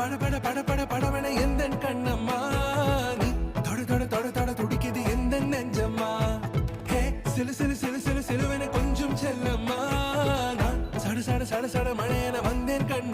பட பட பட படவன எந்தன் கண்ணம்மா நீ தொட தொட தொட தொட துடிக்குது எந்த நெஞ்சம்மா ஹே சிலு சிலு சிலு சிலு சிலுவன கொஞ்சம் செல்லம்மா நான் சட சட சட சட மழையன வந்தேன் கண்ணம்மா